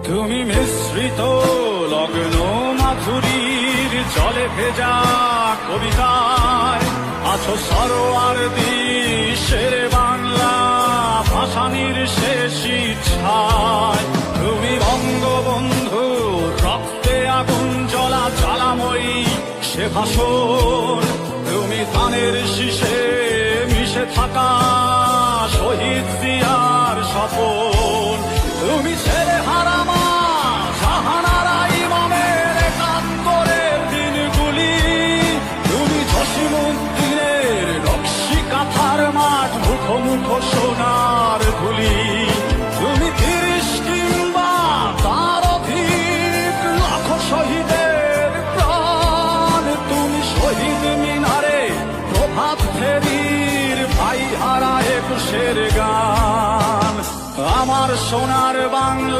তুমি মিশ্রিত লগ্ন মাধুরীর জলে ভেজা কবিতায় আছো সরোয়ার্দী শেরে বাংলা ভাসানির শেষ ইচ্ছায়। তুমি বঙ্গবন্ধু রক্তে আগুন জ্বলা জ্বালাময়ী সে ভাষণ। তুমি ধানের শীষে মিশে থাকা শহীদ জিয়ার স্বপন। তুমি ছেলে হারামা জাহানারা ইমামের একাত্তরের দিনগুলি। তুমি জসিমউদ্দিনের নকশি কাঁথার মাঠ মুখো সোনার ধুলি। তুমি ৩০ কিংবা তার অধিক লাখো শহীদের প্রাণ। তুমি শহীদ মিনারে প্রভাত ফেরির ভাই হারা ২১-এর গান। আমার সোনার বাংলা